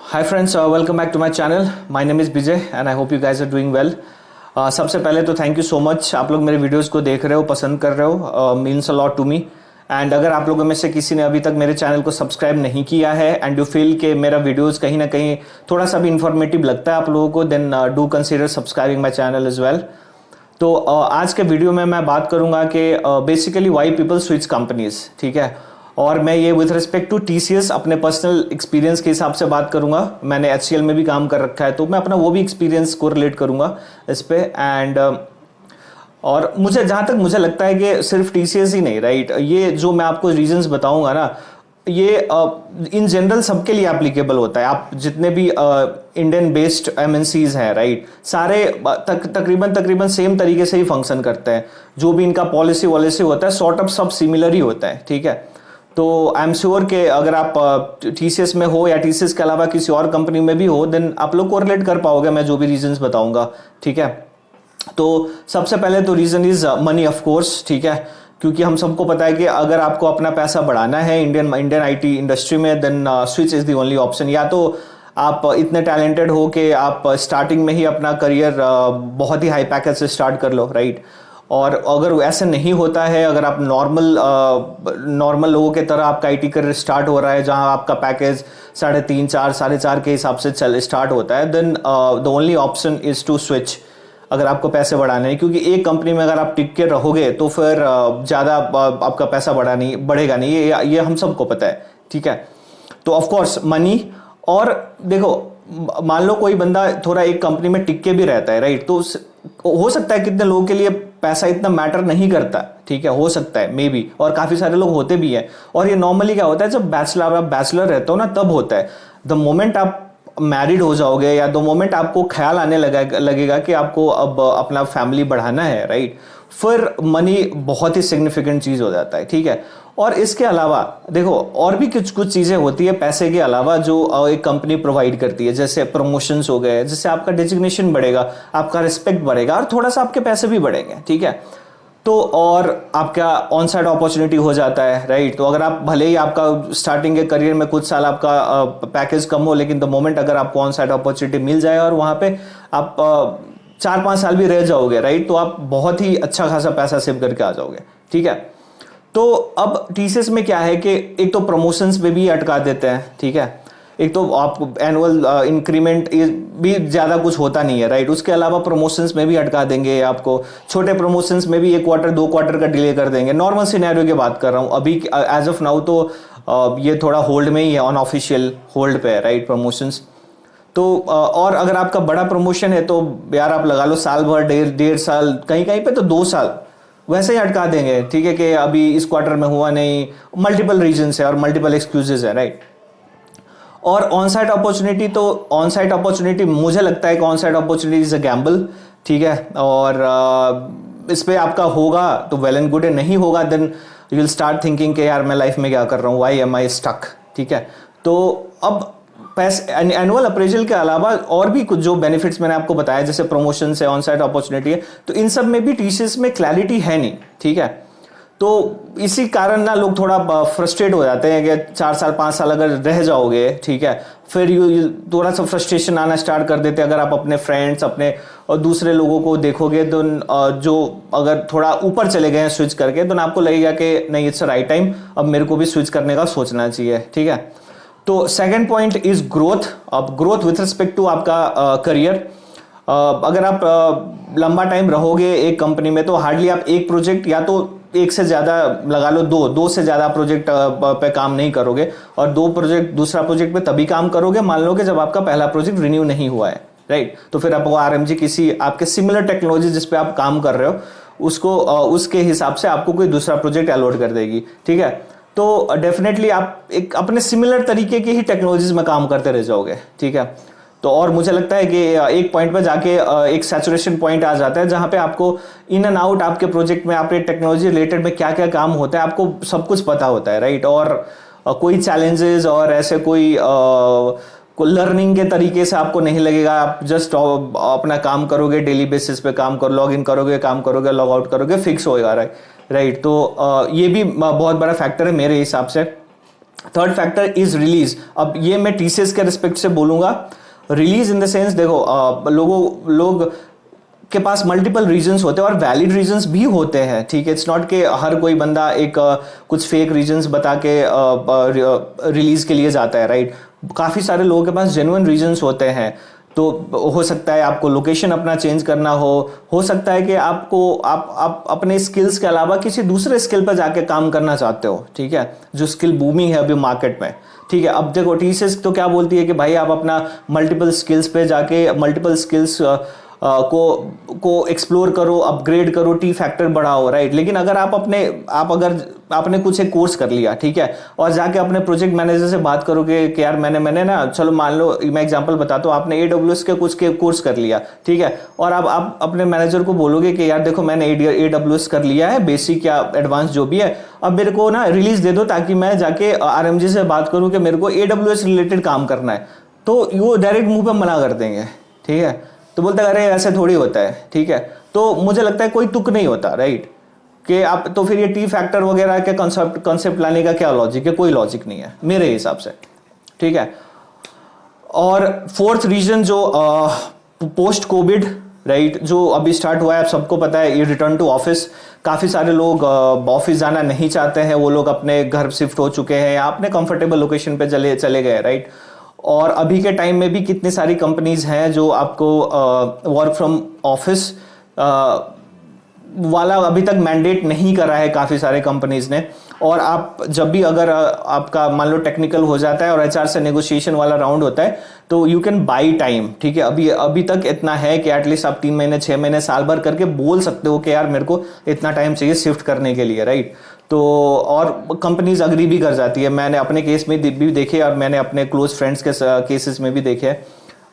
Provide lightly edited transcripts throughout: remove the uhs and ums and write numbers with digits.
Hi friends, welcome back to my channel. My name is Bijay and I hope you guys are doing well. सबसे पहले तो thank you so much, आप लोग मेरे videos को देख रहे हो, पसंद कर रहे हो, means a lot to me. And अगर आप लोगों में से किसी ने अभी तक मेरे चैनल को सब्सक्राइब नहीं किया है एंड यू फील कि मेरा वीडियोस कहीं ना कहीं थोड़ा सा भी इन्फॉर्मेटिव लगता है आप लोगों को, then do consider subscribing my channel as well. तो आज के वीडियो में मैं बात करूंगा कि basically why people switch companies, ठीक है. और मैं ये विथ रिस्पेक्ट टू टीसीएस अपने पर्सनल एक्सपीरियंस के हिसाब से बात करूंगा. मैंने एचसीएल में भी काम कर रखा है तो मैं अपना वो भी एक्सपीरियंस को रिलेट करूंगा इस पे. एंड और मुझे जहाँ तक मुझे लगता है कि सिर्फ टीसीएस ही नहीं, राइट, ये जो मैं आपको रीजंस बताऊंगा ना, ये इन जनरल सबके लिए एप्लीकेबल होता है. आप जितने भी इंडियन बेस्ड एमएनसीज हैं, राइट, सारे तकरीबन सेम तरीके से ही फंक्शन करते हैं. जो भी इनका पॉलिसी वॉलिसी होता है सॉर्ट ऑफ सब सिमिलर ही होता है, ठीक है. तो आई एम श्योर कि अगर आप टीसीएस में हो या टीसीएस के अलावा किसी और कंपनी में भी हो, देन आप लोग को रिलेट कर पाओगे मैं जो भी रीजंस बताऊंगा, ठीक है. तो सबसे पहले तो reason is money of course, ठीक है, क्योंकि हम सबको पता है कि अगर आपको अपना पैसा बढ़ाना है इंडियन आईटी इंडस्ट्री में, then switch is the only option. या तो आप इतने टैलेंटेड हो कि आप स्टार्टिंग में ही अपना करियर बहुत ही हाई पैकेज से स्टार्ट कर लो, राइट. और अगर ऐसे नहीं होता है, अगर आप नॉर्मल लोगों के तरह आपका आईटी करियर स्टार्ट हो रहा है जहां आपका पैकेज 3.5, 4, 4.5 के हिसाब से स्टार्ट होता है, then the only option is to switch अगर आपको पैसे बढ़ाने हैं. क्योंकि एक कंपनी में अगर आप टिक के रहोगे तो फिर ज़्यादा आपका पैसा बढ़ेगा नहीं, ये हम सबको पता है, ठीक है. तो ऑफकोर्स मनी. और देखो, मान लो कोई बंदा थोड़ा एक कंपनी में टिक के भी रहता है, राइट, तो हो सकता है कितने लोगों के लिए पैसा इतना मैटर नहीं करता, ठीक है, हो सकता है मे बी, और काफी सारे लोग होते भी हैं. और ये नॉर्मली क्या होता है, जब आप बैचलर रहते हो ना तब होता है. द मोमेंट आप मैरिड हो जाओगे या द मोमेंट आपको ख्याल आने लगेगा कि आपको अब अपना फैमिली बढ़ाना है, राइट, फिर मनी बहुत ही सिग्निफिकेंट चीज हो जाता है, ठीक है. और इसके अलावा देखो और भी कुछ चीजें होती है पैसे के अलावा जो एक कंपनी प्रोवाइड करती है, जैसे प्रमोशंस हो गए, जिससे आपका डेजिग्नेशन बढ़ेगा, आपका रिस्पेक्ट बढ़ेगा और थोड़ा सा आपके पैसे भी बढ़ेंगे, ठीक है. तो और आपका ऑन साइड अपॉर्चुनिटी हो जाता है, राइट. तो अगर आप भले ही आपका स्टार्टिंग के करियर में कुछ साल आपका पैकेज कम हो, लेकिन द मोमेंट अगर आपको ऑन साइड अपॉर्चुनिटी मिल जाए और वहां पे आप 4-5 साल भी रह जाओगे, राइट, तो आप बहुत ही अच्छा खासा पैसा सेव करके आ जाओगे, ठीक है. तो अब टीसीएस में क्या है कि एक तो प्रमोशंस में भी अटका देते हैं, ठीक है. एक तो आपको एनुअल इंक्रीमेंट भी ज्यादा कुछ होता नहीं है, राइट. उसके अलावा प्रमोशंस में भी अटका देंगे आपको. छोटे प्रमोशंस में भी 1 क्वार्टर 2 क्वार्टर का डिले कर देंगे. नॉर्मल सिनेरियो की बात कर रहा हूं अभी एज ऑफ नाउ. तो ये थोड़ा होल्ड में ही है, ऑन ऑफिशियल होल्ड पे है, राइट, प्रमोशंस. तो और अगर आपका बड़ा प्रमोशन है तो यार आप लगा लो साल भर, 1.5 साल, कहीं कहीं पे तो 2 साल वैसे ही अटका देंगे, ठीक है, कि अभी इस क्वार्टर में हुआ नहीं. मल्टीपल रीजंस है और मल्टीपल एक्सक्यूजेस है, राइट. और ऑन साइट अपॉर्चुनिटी, तो ऑन साइट अपॉर्चुनिटी मुझे लगता है कि on site opportunity is a gamble, ठीक है. और इस पे आपका होगा तो वेल एंड गुड है, नहीं होगा then you will start thinking कि यार मैं लाइफ में क्या कर रहा हूँ, व्हाई एम आई स्टक, ठीक है. तो अब एनुअल अप्रेजल के अलावा और भी कुछ जो बेनिफिट्स मैंने आपको बताया, जैसे प्रमोशन है, ऑन साइट अपॉर्चुनिटी है, तो इन सब में भी टीसीएस में क्लैरिटी है नहीं, ठीक है. तो इसी कारण ना लोग थोड़ा फ्रस्ट्रेट हो जाते हैं कि 4 साल 5 साल अगर रह जाओगे, ठीक है, फिर यू थोड़ा सा फ्रस्ट्रेशन आना स्टार्ट कर देते हैं. अगर आप अपने फ्रेंड्स अपने और दूसरे लोगों को देखोगे तो जो अगर थोड़ा ऊपर चले गए हैं स्विच करके, तो आपको लगेगा कि नहीं, इट्स राइट टाइम, अब मेरे को भी स्विच करने का सोचना चाहिए, ठीक है. तो सेकंड पॉइंट इज ग्रोथ. अब ग्रोथ विथ रिस्पेक्ट टू आपका करियर. अगर आप लंबा टाइम रहोगे एक कंपनी में तो हार्डली आप एक प्रोजेक्ट, या तो एक से ज्यादा लगा लो, दो से ज्यादा प्रोजेक्ट पे काम नहीं करोगे. और दूसरा प्रोजेक्ट पे तभी काम करोगे मान लो कि जब आपका पहला प्रोजेक्ट रिन्यू नहीं हुआ है, राइट. तो फिर आपको आरएमजी किसी आपके सिमिलर टेक्नोलॉजी जिस पे आप काम कर रहे हो उसको उसके हिसाब से आपको कोई दूसरा प्रोजेक्ट अलॉट कर देगी, ठीक है. तो डेफिनेटली आप एक अपने सिमिलर तरीके की ही टेक्नोलॉजीज में काम करते रह जाओगे, ठीक है. तो और मुझे लगता है कि एक पॉइंट पे जाके एक सैचुरेशन पॉइंट आ जाता है जहां पे आपको इन एंड आउट आपके प्रोजेक्ट में, आपके टेक्नोलॉजी रिलेटेड में क्या क्या काम होता है आपको सब कुछ पता होता है, राइट. और कोई चैलेंजेस और ऐसे कोई लर्निंग के तरीके से आपको नहीं लगेगा. आप जस्ट अपना काम करोगे, डेली बेसिस पे काम करो, लॉग इन करोगे, काम करोगे, लॉग आउट करोगे, फिक्स होएगा, राइट. तो ये भी बहुत बड़ा फैक्टर है मेरे हिसाब से. Third factor is release. अब ये मैं टीसीएस के रिस्पेक्ट से बोलूंगा, रिलीज इन द सेंस, देखो लोग के पास मल्टीपल रीजंस होते हैं और वैलिड रीजंस भी होते हैं, ठीक है। इट्स नॉट कि हर कोई बंदा एक कुछ फेक रीजंस बता के रिलीज के लिए जाता है, राइट। काफ़ी सारे लोगों के पास जेन्युइन रीजंस होते हैं। तो हो सकता है आपको लोकेशन अपना चेंज करना हो सकता है कि आपको आप अपने स्किल्स के अलावा किसी दूसरे स्किल पर जाके काम करना चाहते हो, ठीक है, जो स्किल बूमिंग है अभी मार्केट में, ठीक है। अब देखो टीसीएस तो क्या बोलती है कि भाई आप अपना मल्टीपल स्किल्स पे जाके मल्टीपल स्किल्स को एक्सप्लोर करो, अपग्रेड करो, टी फैक्टर बढ़ाओ, राइट। लेकिन अगर अगर आपने कुछ एक कोर्स कर लिया, ठीक है, और जाके अपने प्रोजेक्ट मैनेजर से बात करोगे कि यार मैंने ना, चलो मान लो मैं एग्जांपल बताता हूँ, आपने AWS के कुछ के कोर्स कर लिया, ठीक है, और अब आप अपने मैनेजर को बोलोगे कि यार देखो मैंने AWS कर लिया है, बेसिक या एडवांस जो भी है, अब मेरे को ना रिलीज दे दो ताकि मैं जाके RMG से बात करूँ कि मेरे को AWS रिलेटेड काम करना है, तो वो डायरेक्ट मुंह पे मना कर देंगे, ठीक है। तो बोलता है अरे ऐसे थोड़ी होता है, ठीक है। तो मुझे लगता है कोई तुक नहीं होता, राइट, कि आप तो फिर ये टी फैक्टर वगैरह के कॉन्सेप्ट लाने का क्या लॉजिक है? कोई लॉजिक नहीं है मेरे हिसाब से, ठीक है। और फोर्थ रीजन जो पोस्ट कोविड, राइट, जो अभी स्टार्ट हुआ है, आप सबको पता है, ये रिटर्न टू ऑफिस। काफ़ी सारे लोग ऑफिस जाना नहीं चाहते हैं, वो लोग अपने घर शिफ्ट हो चुके हैं या अपने कंफर्टेबल लोकेशन पे चले गए, राइट। और अभी के टाइम में भी कितनी सारी कंपनीज हैं जो आपको वर्क फ्रॉम ऑफिस वाला अभी तक मैंडेट नहीं करा है, काफ़ी सारे कंपनीज ने। और आप जब भी अगर आपका मान लो टेक्निकल हो जाता है और HR से नेगोशिएशन वाला राउंड होता है, तो यू कैन बाई टाइम, ठीक है। अभी तक इतना है कि एटलीस्ट आप 3 महीने 6 महीने साल भर करके बोल सकते हो कि यार मेरे को इतना टाइम चाहिए शिफ्ट करने के लिए, राइट। तो और कंपनीज अग्री भी कर जाती है, मैंने अपने केस में भी देखे और मैंने अपने क्लोज फ्रेंड्स के केसेस में भी देखे,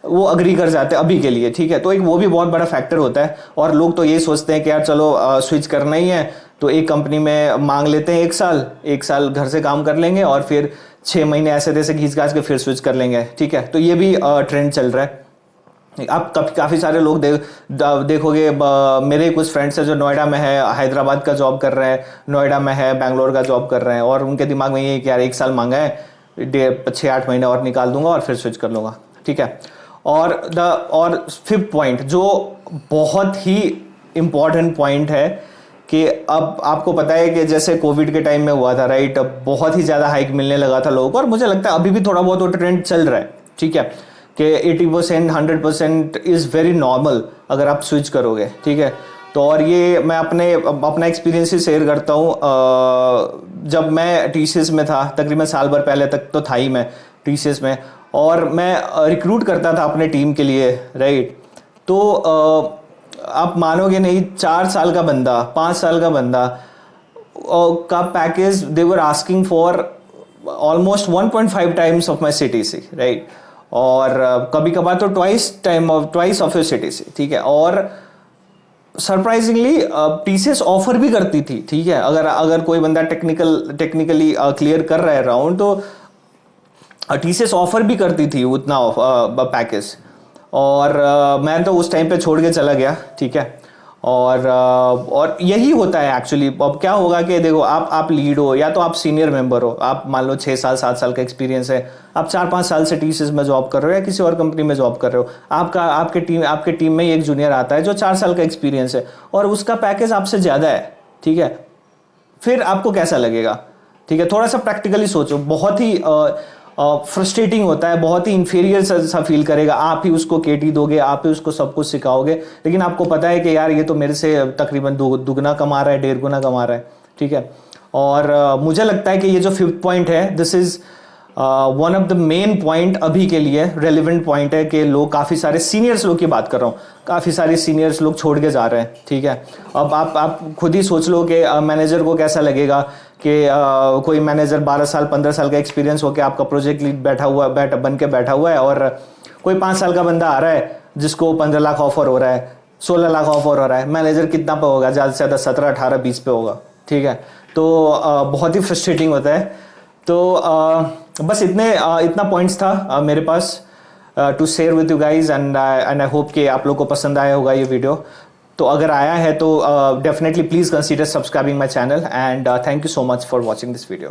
वो अग्री कर जाते हैं अभी के लिए, ठीक है। तो एक वो भी बहुत बड़ा फैक्टर होता है। और लोग तो ये सोचते हैं कि यार चलो स्विच करना ही है तो एक कंपनी में मांग लेते हैं 1 साल घर से काम कर लेंगे और फिर 6 महीने ऐसे तैसे घींच घाच के फिर स्विच कर लेंगे, ठीक है। तो ये भी ट्रेंड चल रहा है। आप काफ़ी सारे लोग देखोगे, मेरे कुछ फ्रेंड्स हैं जो नोएडा में है, हैदराबाद का जॉब कर रहे हैं, नोएडा में है, बैंगलोर का जॉब कर रहे हैं, और उनके दिमाग में ये कि यार 1 साल मांगा है, 6-8 महीने और निकाल दूंगा और फिर स्विच कर लूँगा, ठीक है। और फिफ्थ पॉइंट जो बहुत ही इम्पॉर्टेंट पॉइंट है कि अब आपको पता है कि जैसे कोविड के टाइम में हुआ था, राइट, बहुत ही ज़्यादा हाइक मिलने लगा था लोगों को, और मुझे लगता है अभी भी थोड़ा बहुत वो ट्रेंड चल रहा है, ठीक है, कि 80% 100% इज़ वेरी नॉर्मल अगर आप स्विच करोगे, ठीक है। तो और ये मैं अपना एक्सपीरियंस ही शेयर करता हूँ। जब मैं टीसीएस में था, तकरीबन साल भर पहले तक तो था ही मैं टीसीएस में, और मैं रिक्रूट करता था अपने टीम के लिए, राइट। तो आप मानोगे नहीं, 4 साल का बंदा, 5 साल का बंदा का package they were asking for almost 1.5 times of my CTC, right. और कभी कभार तो ट्वाइस ऑफ योर CTC, ठीक है। और सरप्राइजिंगली टीसीएस ऑफर भी करती थी, ठीक है। अगर कोई बंदा टेक्निकली क्लियर कर रहा है राउंड, तो टीसीएस ऑफर भी करती थी उतना पैकेज। और मैं तो उस टाइम पे छोड़ के चला गया, ठीक है। और यही होता है एक्चुअली। अब क्या होगा कि देखो, आप लीड हो या तो आप सीनियर मेंबर हो, आप मान लो 6 साल 7 साल का एक्सपीरियंस है, आप 4-5 साल से टीसीएस में जॉब कर रहे हो या किसी और कंपनी में जॉब कर रहे हो, आपके टीम में एक जूनियर आता है जो 4 साल का एक्सपीरियंस है और उसका पैकेज आपसे ज़्यादा है, ठीक है। फिर आपको कैसा लगेगा, ठीक है। थोड़ा सा प्रैक्टिकली सोचो, बहुत ही फ्रस्ट्रेटिंग होता है, बहुत ही इंफीरियर सा फील करेगा। आप ही उसको केटी दोगे, आप ही उसको सब कुछ सिखाओगे, लेकिन आपको पता है कि यार ये तो मेरे से तकरीबन दुगना कमा रहा है, 1.5 गुना कमा रहा है, ठीक है। और मुझे लगता है कि ये जो 5th पॉइंट है, this is one of the main point अभी के लिए रेलिवेंट पॉइंट है कि लोग, काफ़ी सारे सीनियर्स लोग की बात कर रहा हूँ, काफ़ी सारे सीनियर्स लोग छोड़ के जा रहे हैं, ठीक है। अब आप खुद ही सोच लो कि मैनेजर को कैसा लगेगा कि कोई मैनेजर 12 साल 15 साल का एक्सपीरियंस होकर आपका प्रोजेक्ट लीड बन के बैठा हुआ है, और कोई 5 साल का बंदा आ रहा है जिसको 15 लाख ऑफर हो रहा है, 16 लाख ऑफर हो रहा है। मैनेजर कितना पे होगा? ज़्यादा से ज़्यादा 17, 18, 20 पे होगा, ठीक है। तो बहुत ही फ्रस्ट्रेटिंग होता है। तो बस इतना पॉइंट्स था मेरे पास to share with you guys, and I hope कि आप लोग को पसंद आया होगा ये वीडियो। तो अगर आया है तो definitely please consider subscribing my channel, and thank you so much for watching this video.